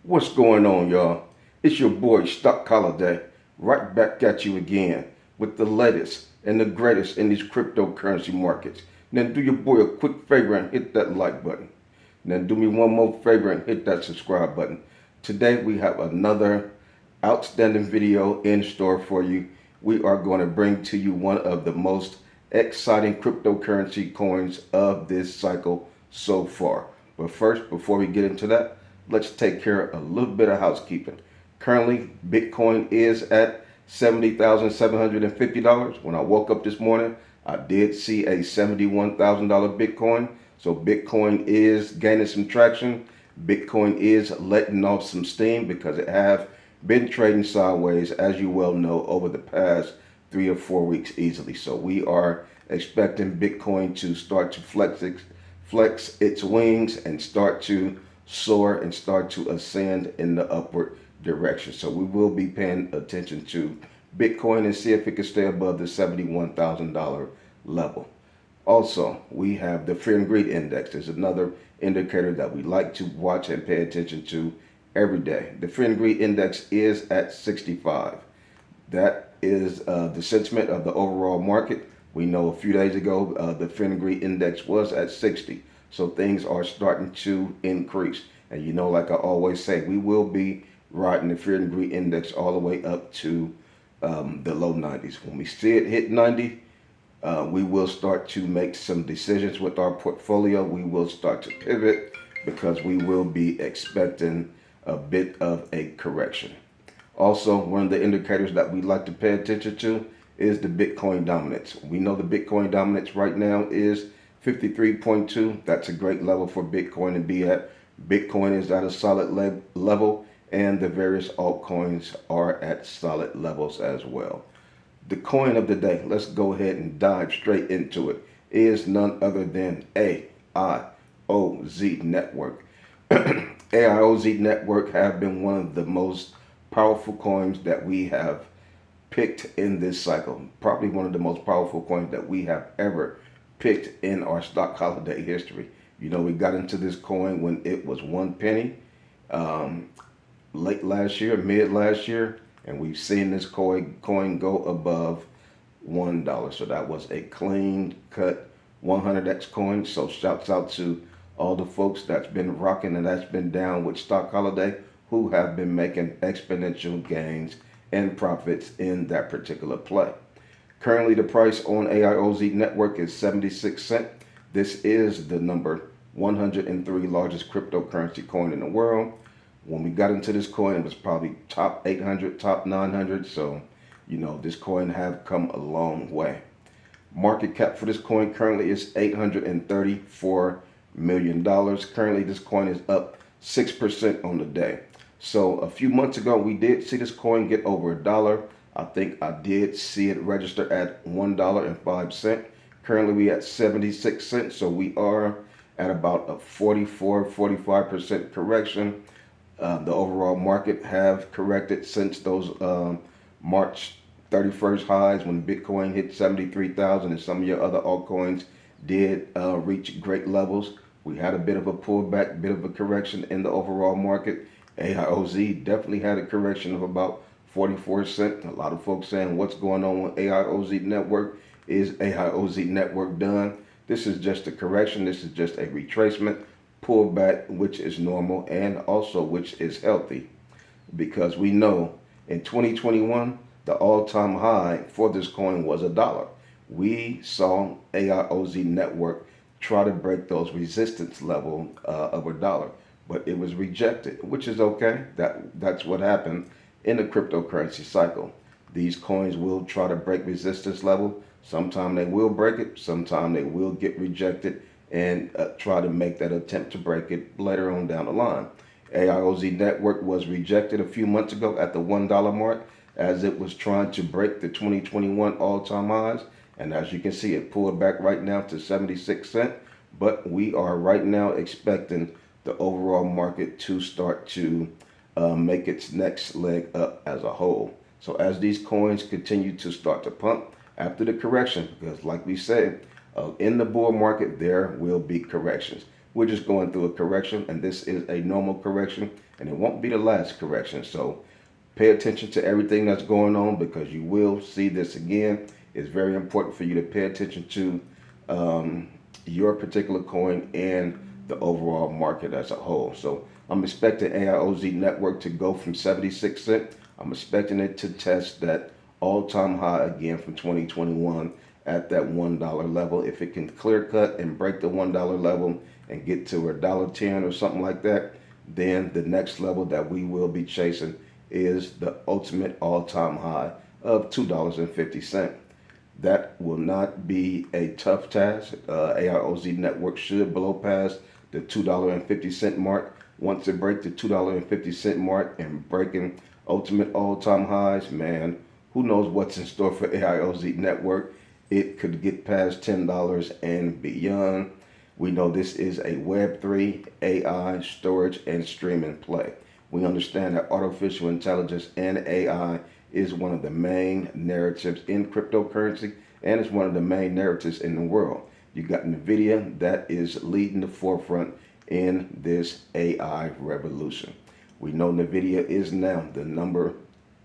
What's going on, y'all? It's your boy Stock Holiday, right back at you again with the latest and the greatest in these cryptocurrency markets. Now, do your boy a quick favor and hit that like button. Now, do me one more favor and hit that subscribe button. Today, we have another outstanding video in store for you. We are going to bring to you one of the most exciting cryptocurrency coins of this cycle so far. But first, before we get into that, let's take care of a little bit of housekeeping. Currently, Bitcoin is at $70,750. When I woke up this morning, I did see a $71,000 Bitcoin. So Bitcoin is gaining some traction. Bitcoin is letting off some steam because it have been trading sideways, as you well know, over the past 3 or 4 weeks easily. So we are expecting Bitcoin to start to flex its wings and start to soar and start to ascend in the upward direction. So we will be paying attention to Bitcoin and see if it can stay above the $71,000 level. Also, we have the Fear and Greed Index. There's another indicator that we like to watch and pay attention to every day. The Fear and Greed Index is at 65. That is the sentiment of the overall market. We know a few days ago the Fear and Greed Index was at 60. So things are starting to increase. And you know, like I always say, we will be riding the Fear and Greed Index all the way up to the low 90s. When we see it hit 90, we will start to make some decisions with our portfolio. We will start to pivot because we will be expecting a bit of a correction. Also, one of the indicators that we like to pay attention to is the Bitcoin dominance. We know the Bitcoin dominance right now is 53.2. That's a great level for Bitcoin to be at. Bitcoin is at a solid level, and the various altcoins are at solid levels as well. The coin of the day, let's go ahead and dive straight into it, is none other than AIOZ Network. AIOZ Network have been one of the most powerful coins that we have picked in this cycle. Probably one of the most powerful coins that we have ever picked in our stock holiday history. You know, we got into this coin when it was 1 penny late last year, mid last year, and we've seen this coin go above $1. So that was a clean cut 100x coin. So shouts out to all the folks that's been rocking and that's been down with stock holiday, who have been making exponential gains and profits in that particular play. Currently, the price on AIOZ Network is 76 cents. This is the number 103 largest cryptocurrency coin in the world. When we got into this coin, it was probably top 800, top 900. So, you know, this coin have come a long way. Market cap for this coin currently is $834 million. Currently, this coin is up 6% on the day. So a few months ago, we did see this coin get over $1. I think I did see it register at $1.05. Currently, we at 76 cents. So we are at about a 44-45% correction. The overall market have corrected since those March 31st highs when Bitcoin hit 73,000 and some of your other altcoins did reach great levels. We had a bit of a pullback, bit of a correction in the overall market. AIOZ definitely had a correction of about 44 cents. A lot of folks saying, what's going on with AIOZ Network? Is AIOZ Network done? This is just a correction. This is just a retracement pullback, which is normal and also which is healthy, because we know in 2021, the all-time high for this coin was $1. We saw AIOZ Network try to break those resistance level of $1. But it was rejected, which is okay. That's what happened in the cryptocurrency cycle. These coins will try to break resistance level. Sometime they will break it. Sometime they will get rejected and try to make that attempt to break it later on down the line. AIOZ Network was rejected a few months ago at the $1 mark as it was trying to break the 2021 all-time highs. And as you can see, it pulled back right now to 76 cents. But we are right now expecting the overall market to start to make its next leg up as a whole. So as these coins continue to start to pump after the correction, because like we said, in the bull market, there will be corrections. We're just going through a correction, and this is a normal correction, and it won't be the last correction. So pay attention to everything that's going on, because you will see this again. It's very important for you to pay attention to your particular coin and the overall market as a whole. So I'm expecting AIOZ network to go from 76 cents. I'm expecting it to test that all-time high again from 2021 at that $1 level. If it can clear cut and break the $1 level and get to $1.10 or something like that, then the next level that we will be chasing is the ultimate all-time high of $2.50. That will not be a tough task. AIOZ network should blow past the $2.50 mark. Once it breaks the $2.50 mark and breaking ultimate all-time highs, man, who knows what's in store for AIOZ network. It could get past $10 and beyond. We know this is a Web3, AI, storage, and streaming play. We understand that artificial intelligence and AI is one of the main narratives in cryptocurrency, and it's one of the main narratives in the world. You got NVIDIA that is leading the forefront in this AI revolution. We know NVIDIA is now the number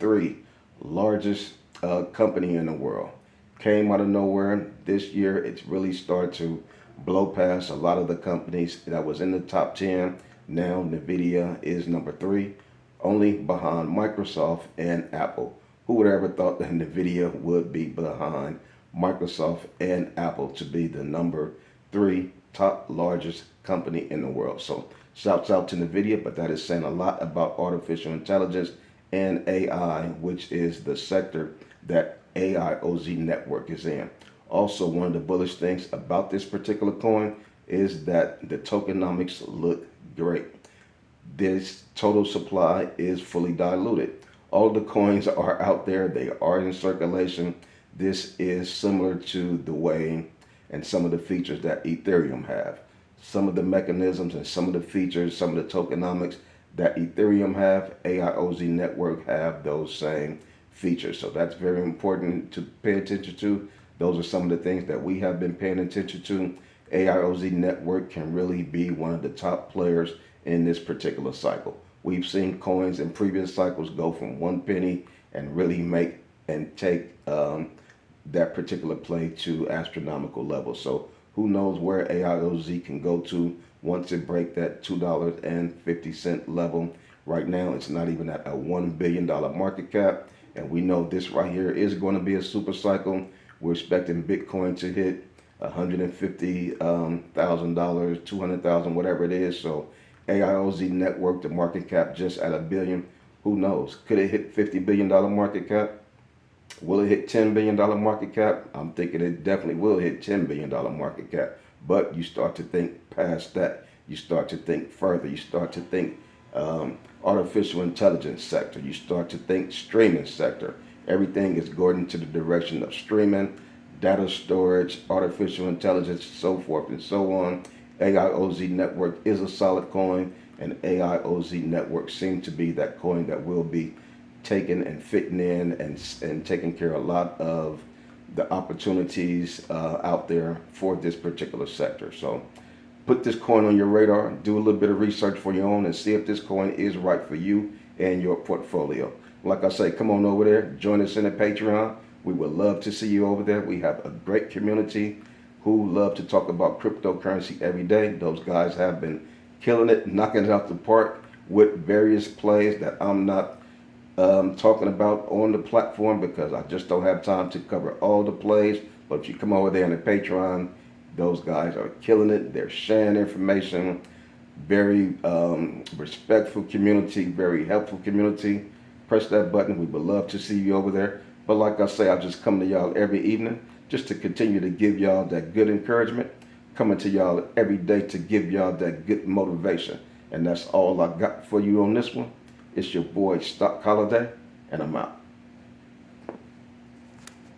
3 largest company in the world. Came out of nowhere. This year, it's really started to blow past a lot of the companies that was in the top 10. Now, NVIDIA is number 3, only behind Microsoft and Apple. Who would ever thought that NVIDIA would be behind Microsoft and Apple to be the number 3 top largest company in the world? So shouts out to NVIDIA, but that is saying a lot about artificial intelligence and AI, which is the sector that AIOZ network is in. Also, one of the bullish things about this particular coin is that the tokenomics look great. This total supply is fully diluted. All the coins are out there. They are in circulation. This is similar to the way and some of the features that Ethereum have. Some of the mechanisms and some of the features, some of the tokenomics that Ethereum have, AIOZ network have those same features. So that's very important to pay attention to. Those are some of the things that we have been paying attention to. AIOZ network can really be one of the top players in this particular cycle. We've seen coins in previous cycles go from 1 penny and really make and take that particular play to astronomical levels. So who knows where AIOZ can go to once it break that $2.50 level. Right now, it's not even at a $1 billion market cap. And we know this right here is going to be a super cycle. We're expecting Bitcoin to hit $150,000, 200,000, whatever it is. So AIOZ network, the market cap just at $1 billion. Who knows? Could it hit $50 billion market cap? Will it hit $10 billion market cap? I'm thinking it definitely will hit $10 billion market cap. But you start to think past that. You start to think further. You start to think artificial intelligence sector. You start to think streaming sector. Everything is going to the direction of streaming, data storage, artificial intelligence, so forth and so on. AIOZ network is a solid coin, and AIOZ network seems to be that coin that will be taking and fitting in and taking care of a lot of the opportunities out there for this particular sector. So put this coin on your radar, do a little bit of research for your own, and see if this coin is right for you and your portfolio. Like I say, come on over there, join us in the Patreon. We would love to see you over there. We have a great community who love to talk about cryptocurrency every day. Those guys have been killing it, knocking it out the park with various plays that I'm not talking about on the platform because I just don't have time to cover all the plays. But if you come over there on the Patreon, those guys are killing it. They're sharing information. Very respectful community, very helpful community. Press that button. We would love to see you over there. But like I say, I just come to y'all every evening just to continue to give y'all that good encouragement. Coming to y'all every day to give y'all that good motivation. And that's all I got for you on this one. It's your boy Stock Holiday, and I'm out.